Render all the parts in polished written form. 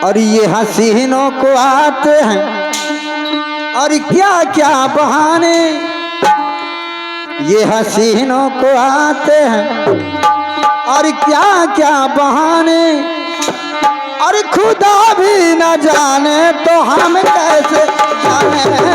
और ये हसीनों को आते हैं और क्या क्या बहाने, ये हसीनों को आते हैं और क्या क्या बहाने, और खुदा भी न जाने तो हम कैसे जाने।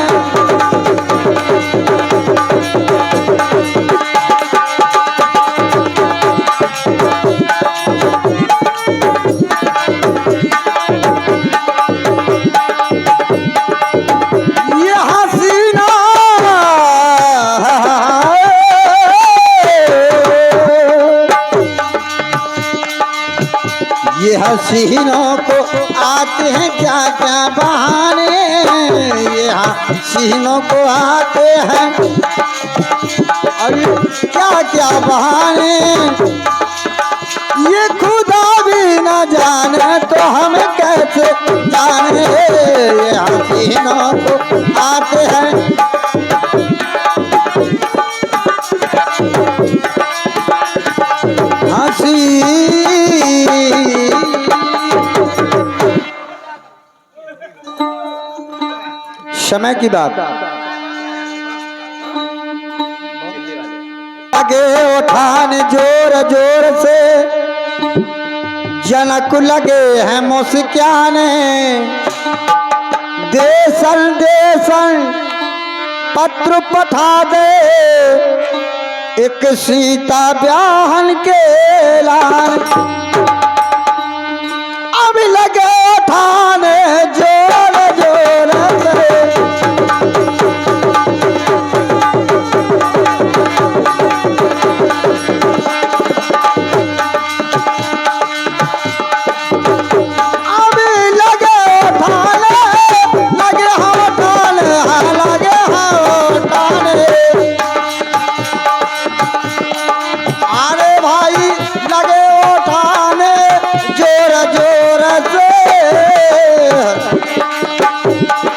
ये हसीनों को आते हैं क्या क्या बहाने, ये हसीनों को आते हैं और क्या क्या बहाने, ये खुदा भी न जाने तो हम कैसे जाने। ये हसीनों को आते हैं समय की बात। आगे उठाने जोर जोर से जनक लगे हैं मुस्काने, देसन देसन पत्र पठा दे एक सीता ब्याहन के ऐलान। अब लगे उठाने जोर जोर से, अब लगे उठाने, लगे हम उठाने, लगे हम उठाने। अरे भाई लगे उठाने जोर जोर से,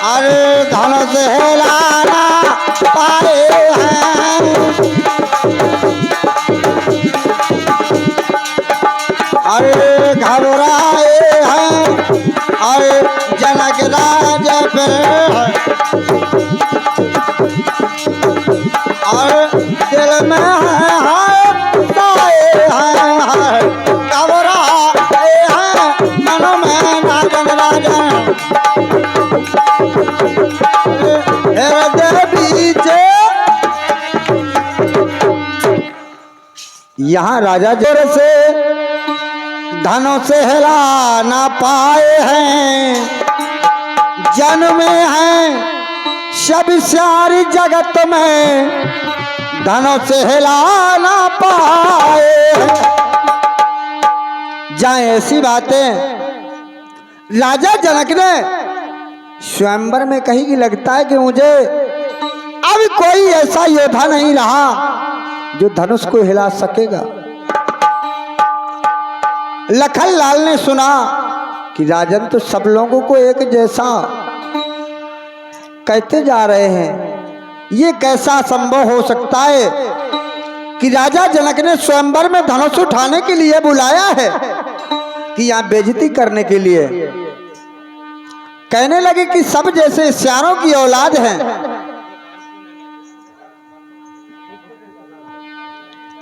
अरे धन से हिलाना पाए हैं, अरे घबराए हैं, अरे जनक राज फिर और दिल में है यहाँ राजा जोर से धनों से हिला ना पाए हैं, जन्मे हैं सब सारी जगत में धनों से हिला ना पाए हैं। जाए ऐसी बातें राजा जनक ने स्वयंवर में कही कि लगता है कि मुझे अब कोई ऐसा योद्धा नहीं रहा जो धनुष को हिला सकेगा। लखन लाल ने सुना कि राजन तो सब लोगों को एक जैसा कहते जा रहे हैं, ये कैसा संभव हो सकता है कि राजा जनक ने स्वयंवर में धनुष उठाने के लिए बुलाया है कि यहाँ बेइज्जती करने के लिए। कहने लगे कि सब जैसे सियारों की औलाद हैं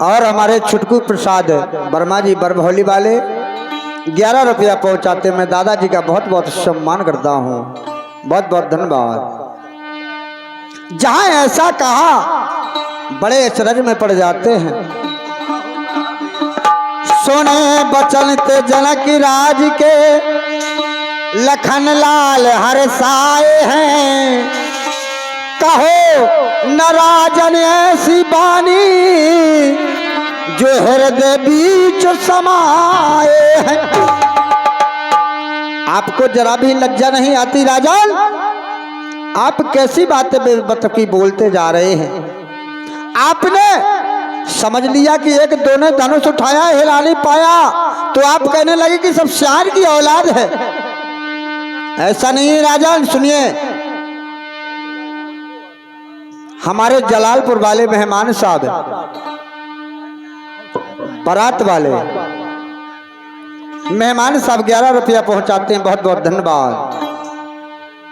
और हमारे छुटकू प्रसाद वर्मा जी बरभौली वाले 11 रुपया पहुंचाते। मैं दादाजी का बहुत बहुत सम्मान करता हूं, बहुत बहुत धन्यवाद। जहां ऐसा कहा बड़े अचरज में पड़ जाते हैं। सुने बचन ते जनक राज के लखन लाल हर्षाए हैं, कहो न राजन ऐसी बानी जो हृदय बीच समाए हैं। आपको जरा भी लज्जा नहीं आती राजन? आप कैसी बातें बेबतकी की बोलते जा रहे हैं? आपने समझ लिया कि एक दो ने धनुष उठाया हिला नहीं पाया तो आप कहने लगे कि सब शायर की औलाद है। ऐसा नहीं है राजन। सुनिए, हमारे जलालपुर वाले मेहमान साहब बारात वाले मेहमान साहब 11 रुपया पहुंचाते हैं, बहुत बहुत धन्यवाद।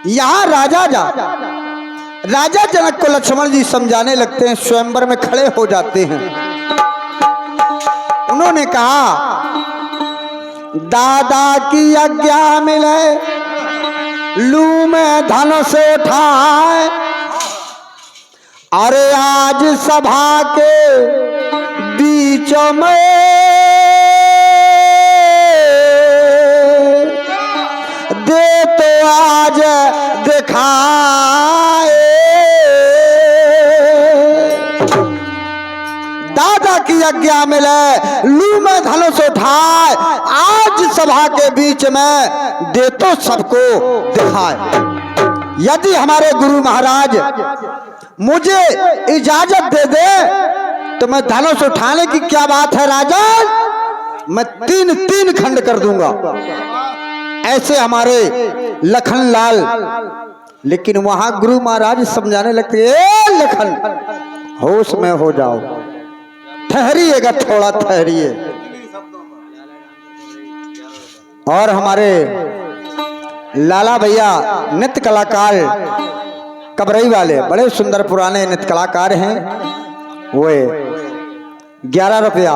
यहाँ राजा जनक को लक्ष्मण जी समझाने लगते हैं, स्वयंवर में खड़े हो जाते हैं। उन्होंने कहा, दादा की आज्ञा मिले लू में धनुष उठाए, अरे आज सभा के बीच में दे तो आज दिखाए। दादा की आज्ञा मिले लू में धनुष उठाए, आज सभा के बीच में दे तो सबको दिखाए। यदि हमारे गुरु महाराज मुझे इजाजत दे दे तो मैं धनुष उठाने की क्या बात है राजन, मैं तीन खंड कर दूंगा। ऐसे हमारे लखन लाल, लेकिन वहां गुरु महाराज समझाने लगते, ए लखन होश में हो जाओ, ठहरिएगा, थोड़ा ठहरिए। और हमारे लाला भैया नृत्य कलाकार कबरई वाले, बड़े सुंदर पुराने नृत्य कलाकार हैं, वो 11 रुपया।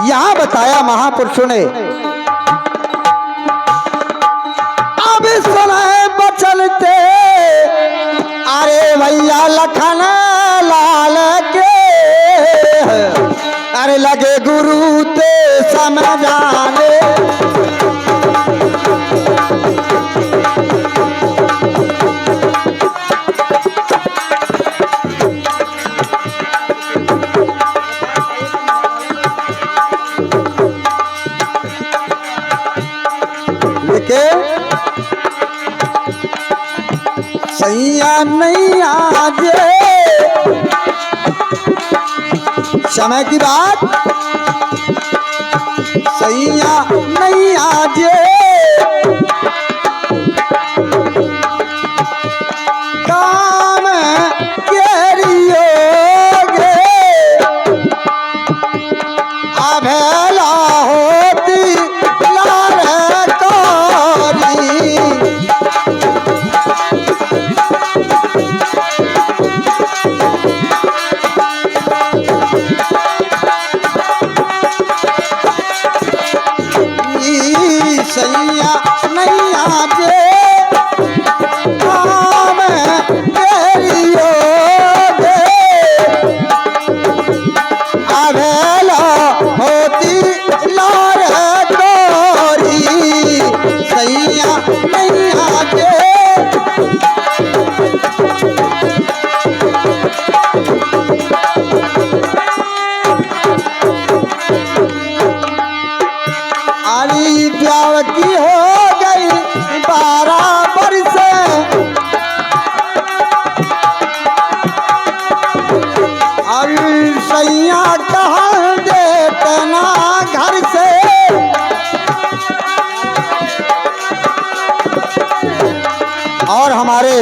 यहां बताया महापुरुषों ने, अब सुनाए बचलते, अरे भैया लखन लाल के, अरे लगे गुरु ते समझाने। सैया नहीं आजे, समय की बात, सैया नहीं आजे, काम केरियोगे, अभेला होती लाल कोरी। सैया नहीं आजे, काम केरियोगे, अभेला होती लाल कोरी। सैया नहीं आजे, अली ब्याह की हो गई 12 बरस, अली सैया कहाँ देते ना घर से। और हमारे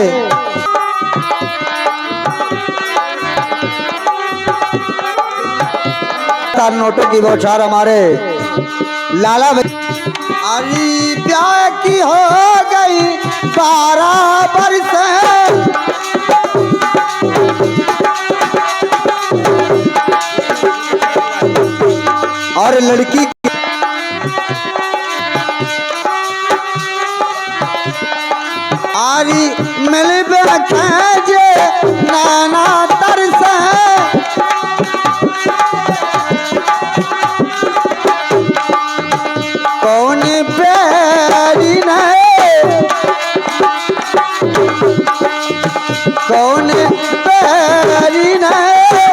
नोटों की बौछार हमारे लाला अली ब्याह की हो गई 12 बरस, और लड़की आरी मिल बैठे नैना तरस, कौन बैरी नहीं, कौन बैरी नहीं,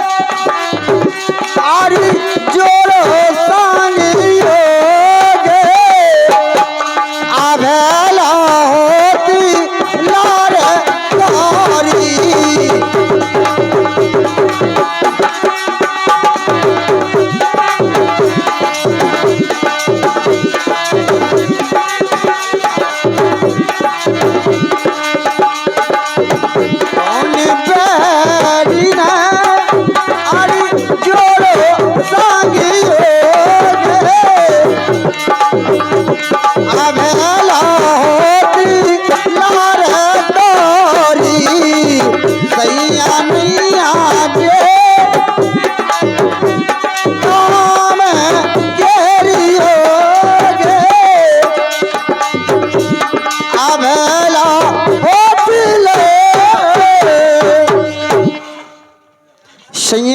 आरी जोड़ो सांगियोगे, अभेला होती लाल कोरी।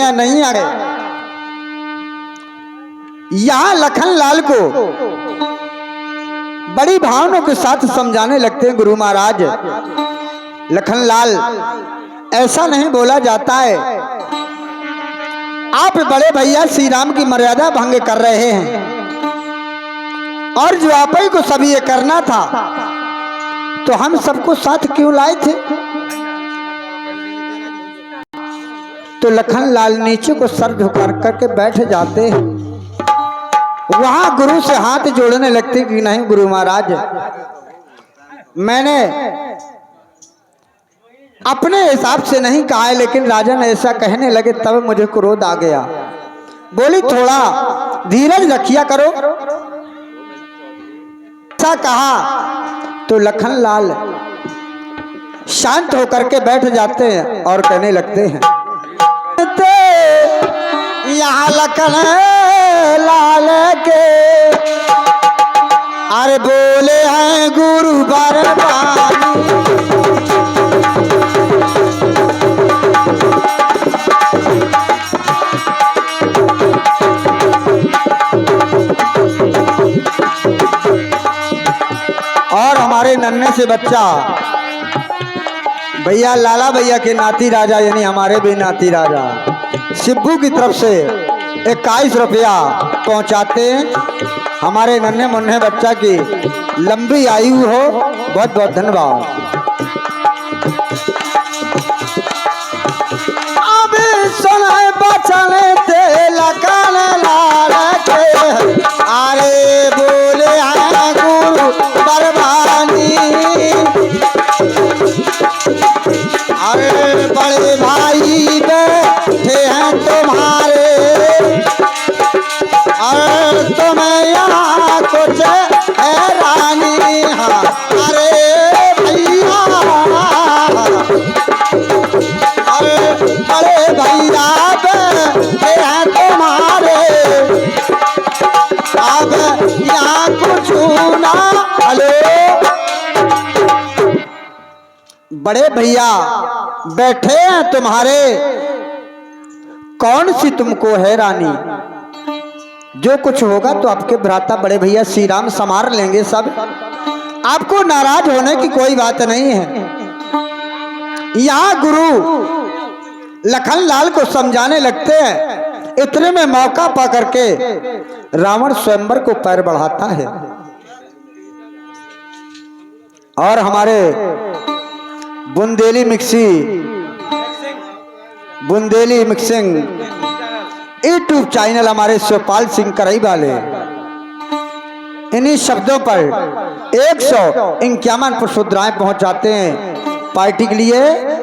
कन्या नहीं आ गए। यहां लखन लाल को बड़ी भावनाओं के साथ समझाने लगते हैं गुरु महाराज। लखन लाल, ऐसा नहीं बोला जाता है, आप बड़े भैया श्री राम की मर्यादा भंग कर रहे हैं, और जो आप ही को सब ये करना था तो हम सबको साथ क्यों लाए थे। तो लखन लाल नीचे को सर झुका करके बैठ जाते हैं। वहां गुरु से हाथ जोड़ने लगते कि नहीं गुरु महाराज, मैंने अपने हिसाब से नहीं कहा है, लेकिन राजन ऐसा कहने लगे तब मुझे क्रोध आ गया। बोली थोड़ा धीरज रखिया करो। ऐसा कहा तो लखन लाल शांत होकर के बैठ जाते हैं और कहने लगते हैं, यहाँ लखन लाल के अरे बोले हैं गुरु बरबानी। और हमारे नन्हे से बच्चा भैया लाला भैया के नाती राजा यानी हमारे भी नाती राजा शिब्बू की तरफ से 21 रुपया पहुंचाते हैं। हमारे नन्हे मुन्ने बच्चा की लंबी आयु हो, बहुत बहुत धन्यवाद। अभी सुनाए बचने ते लखन लाल के अरे बोले हैं गुरु बरबानी। अरे बड़े भाई बैठे हैं तुम्हारे, अरे तुम्हें यहाँ कुछ हैरानी। हाँ अरे भैया, अरे बड़े भैया बैठे हैं तुम्हारे, अब यहाँ कुछ ना। हेलो बड़े भैया बैठे हैं तुम्हारे, कौन सी तुमको हैरानी। जो कुछ होगा तो आपके भ्राता बड़े भैया श्री राम संभाल लेंगे सब, आपको नाराज होने की कोई बात नहीं है। यहाँ गुरु लखन लाल को समझाने लगते हैं। इतने में मौका पा करके रावण स्वयंवर को पैर बढ़ाता है और हमारे बुंदेली मिक्सिंग यूट्यूब चैनल हमारे शिवपाल सिंह करई वाले इन्हीं शब्दों पर 151 पुष्पद्राएं पहुंचाते हैं पार्टी के लिए।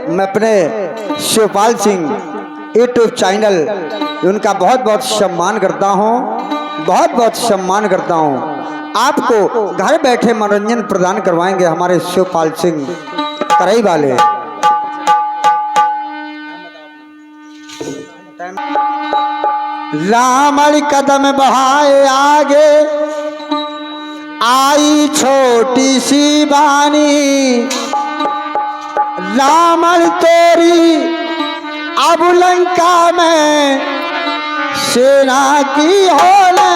मैं अपने शिवपाल सिंह यूट्यूब चैनल उनका बहुत बहुत सम्मान करता हूं, बहुत बहुत सम्मान करता हूं। आपको घर बैठे मनोरंजन प्रदान करवाएंगे हमारे शिवपाल सिंह करई वाले। रामल कदम बढ़ाए आगे, आई छोटी सी बानी। रामल तेरी अब लंका में सेना की होले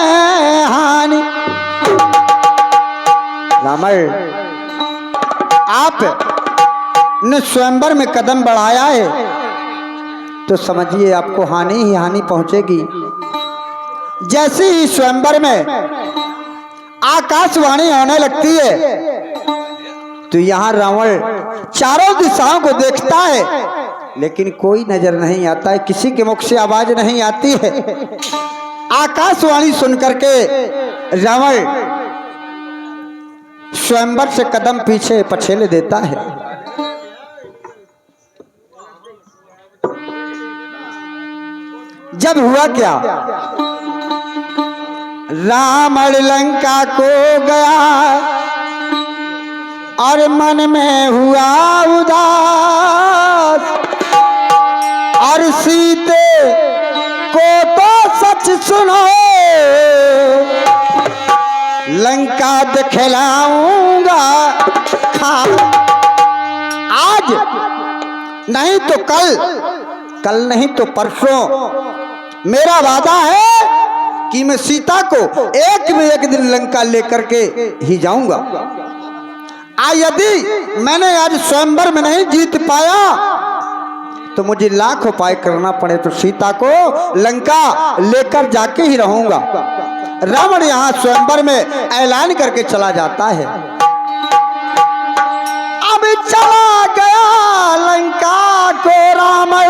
हानि। रामल आप ने स्वयंवर में कदम बढ़ाया है तो समझिए आपको हानि ही हानि पहुंचेगी। जैसे ही स्वयंवर में आकाशवाणी होने लगती है तो यहाँ रावण चारों दिशाओं को देखता है लेकिन कोई नजर नहीं आता है, किसी के मुख से आवाज नहीं आती है। आकाशवाणी सुनकर के रावण स्वयंवर से कदम पीछे पछेले देता है। जब हुआ क्या, रावण लंका को गया और मन में हुआ उदास, और सीते को तो सच सुनो लंका दिखलाऊंगा। आज नहीं तो कल कल नहीं तो परसों मेरा वादा है कि मैं सीता को एक दिन लंका लेकर के ही जाऊंगा। यदि मैंने आज स्वयंवर में नहीं जीत पाया तो मुझे लाख उपाय करना पड़े तो सीता को लंका लेकर जाके ही रहूंगा। रावण यहाँ स्वयंवर में ऐलान करके चला जाता है। अब चला गया लंका को रावण,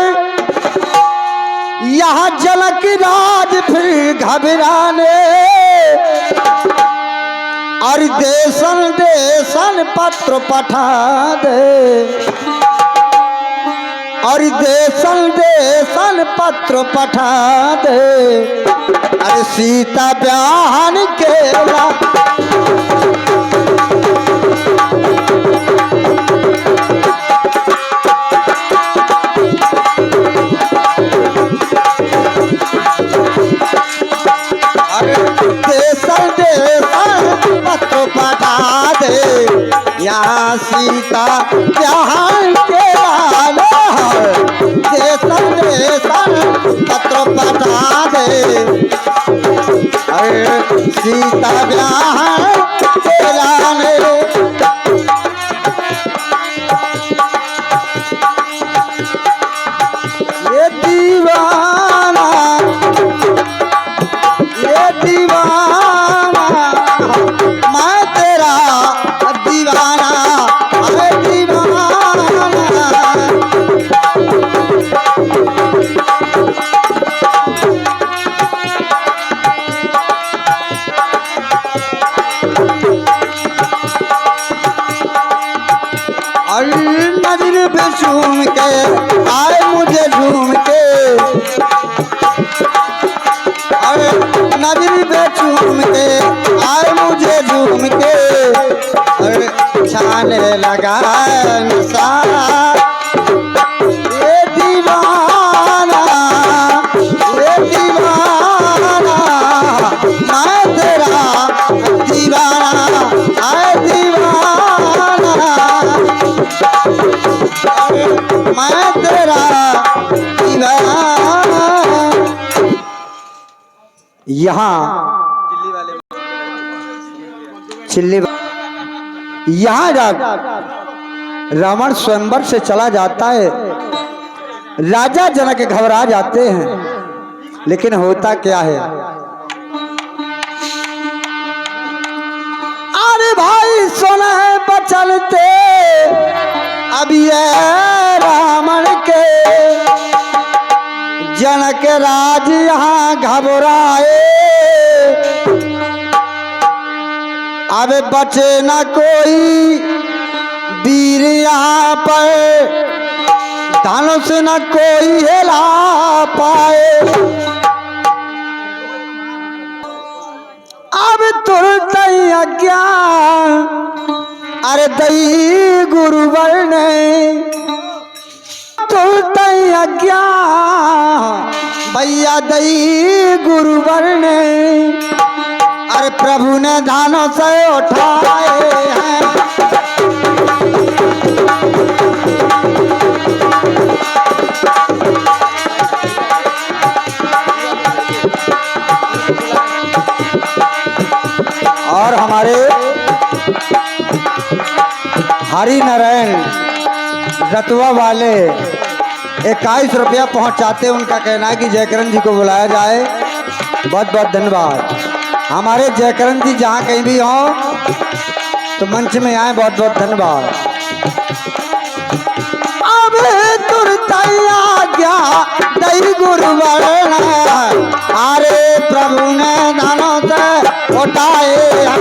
यहाँ जनक राज फिर घबराने, और देशन देशन पत्र पठा दे, और देशन देशन पत्र पठा दे, अरे सीता ब्याहन केला। अरे देशन देशन पत्र पठा दे, यहाँ सीता ब्याहन केला। देशन देशन पत्र पठा दे, अरे सीता ब्याहन केला ने। ये दीवाना, ये दीवाना, मैं तेरा दीवाना, अरे दीवाना। नजर पे झूम के आए मुझे झूम के, अरे नजर पे झूम के आए मुझे झूम के, अरे छाने लगा नशा। ये दीवाना, ये दीवाना, मैं तेरा दीवाना, आए दीवाना, मैं तेरा दीवाना। यहाँ चिल्ली यहाँ जा रावण स्वयंवर से चला जाता है। राजा जनक घबरा जाते हैं, लेकिन होता क्या है, अरे भाई सुना है बचलते अब ये रावण के, जनक राज यहाँ घबराए, अब बचे न कोई वीर यहाँ पर, धनुष न कोई हिला पाए। अब तुरंत अज्ञान, अरे दई गुरुवर ने तुरंत अज्ञान, भैया दई गुरुवर ने, अरे प्रभु ने धानों से उठाए हैं। और हमारे हरि नारायण रतवा वाले 21 रुपया पहुंचाते, उनका कहना है कि जयकरण जी को बुलाया जाए। बहुत बहुत धन्यवाद। हमारे जयकरण जी जहाँ कहीं भी हों तो मंच में आए। बहुत बहुत धन्यवाद। अब तुरतैया गया दई गुरुवर, अरे प्रभु ने दानों से उठाए हैं।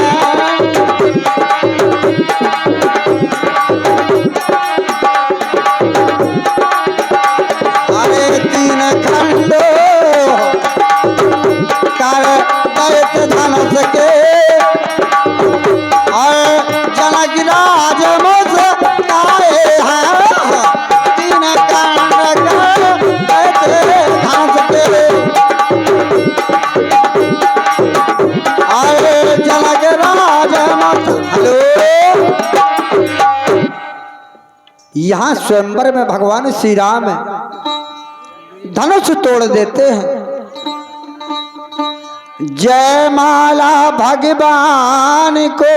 अरे तीन खंडो कर दैत धनुष के, और जनक राज मुस्काए हैं। तीन खंड कर दैत धनुष के, और जनक राज हेलो। यहाँ स्वयंवर में भगवान श्री राम धनुष तोड़ देते हैं। जयमाला भगवान को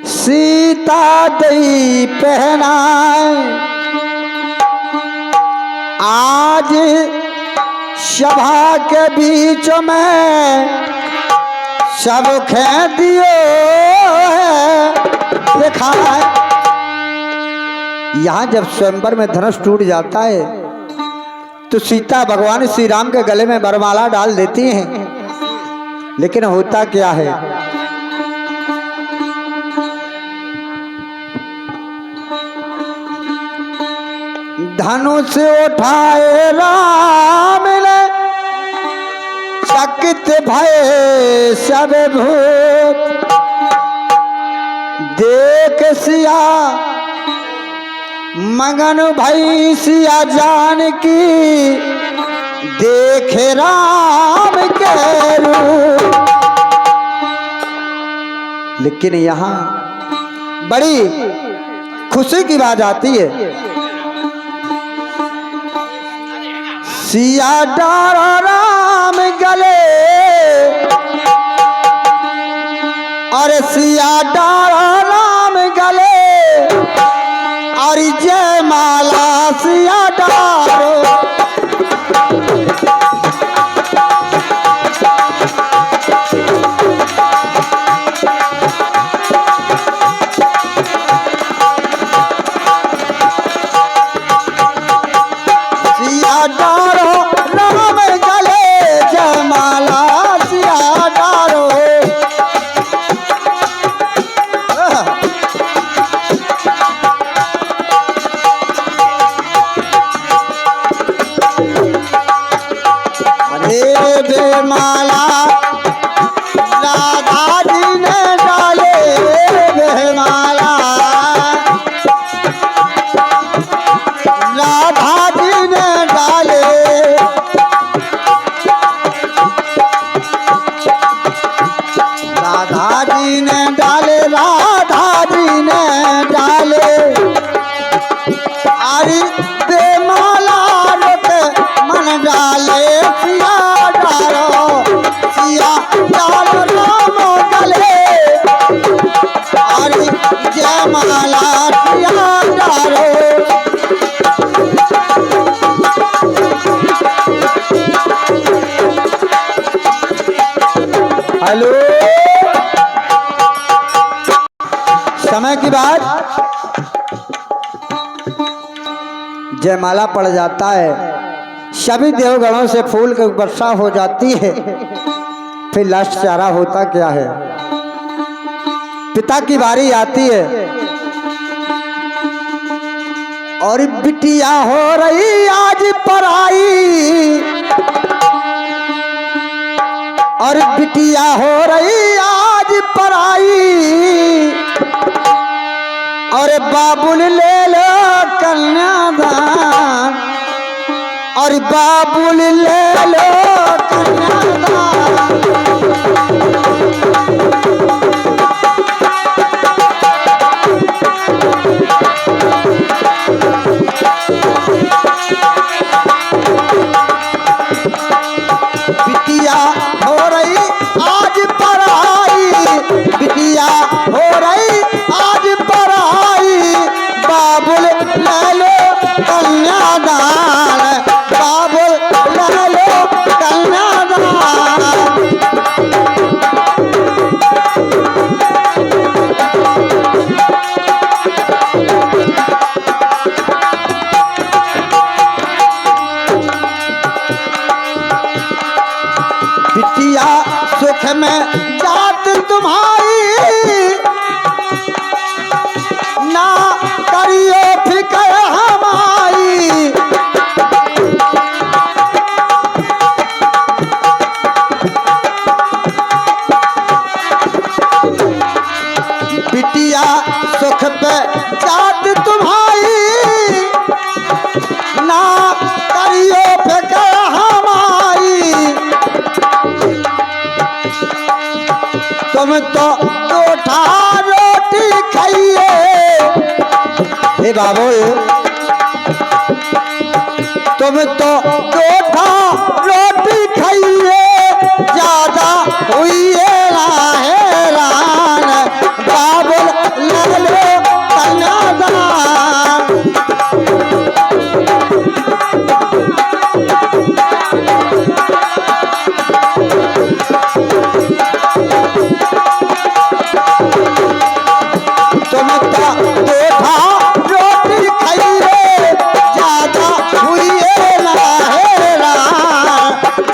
सीता दई पहनाए, आज सभा के बीच में सब खेदियो है देखा है। यहाँ जब स्वयंवर में धनुष टूट जाता है तो सीता भगवान श्री राम के गले में वरमाला डाल देती हैं, लेकिन होता क्या है, धनुष उठाए राम ने चकित भय सब भूत, देख सिया मगन भई सिया जानकी, देखे राम के रूप। लेकिन यहाँ बड़ी खुशी की बात आती है, सिया डारा राम गले, अरे सिया डारा राम गले, और जयमाला सिया डारो। सिया डारो राम गले, जयमाला सिया डारो। बेमाला राधा जी ने डाले, बेमाला राधा जी ने डाले, राधा जी ने डाले, राधा जी ने डाले, अरे बेमाला रोक मन डाले, सिया डालो, सिया डालो राम गले, अरे जयमाला सिया डालो। हेलो, समय की बात, जयमाला पड़ जाता है, सभी देवगणों से फूल की वर्षा हो जाती है। फिर लास्ट चारा होता क्या है, पिता की बारी आती है, और बिटिया हो रही आज पराई, और बिटिया हो रही आज पराई, और बाबुल ले लो कन्यादान, और बाबुल ले लो कन्यादान। बिटिया हो रही आज पराई, बिटिया हो रही आज पराई, बाबुल ले लो कन्यादान, बाबुल ले लो कन्यादान। बिटिया सुख में जात तुम्हारी, ना करियो फिकर हमारी, बिटिया सुख पे जात तुम्हारी, ना करियो फिकर हमारी, तुम तो दो रोटी खाइए। हे बाबू, तुम तो दोठा रोटी खाइए ज्यादा हुई हैरान बाबुल ले लो कन्यादान तुम तो दोठा रोटी खाइए ज्यादा हुई हैरान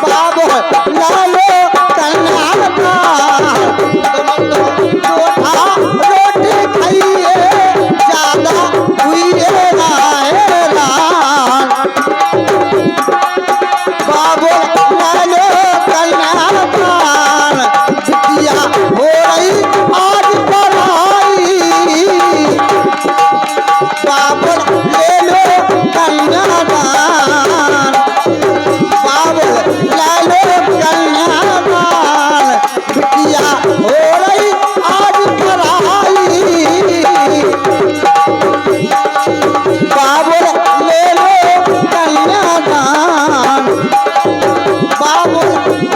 बाबुल ले लो कन्यादान तुम तो दोठा रोटी खाइए ज्यादा हुई हैरान बाबुल ले लो कन्यादान बिटिया हो रही आज पढ़ाई बाबुल ले लो कन्यादान बाबुल ले लो कन्यादान बिटिया हो रही आज पढ़ाई बाबुल ले लो कन्यादान बाबुल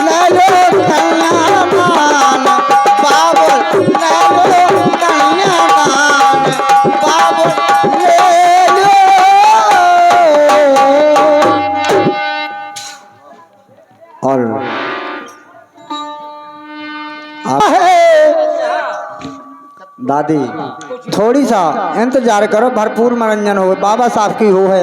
ले लो कन्यादान बाबुल ले लो कन्यादान बाबुल ले लो। और दादी थोड़ी सा इंतजार करो भरपूर मनोरंजन हो बाबा साहब की हो है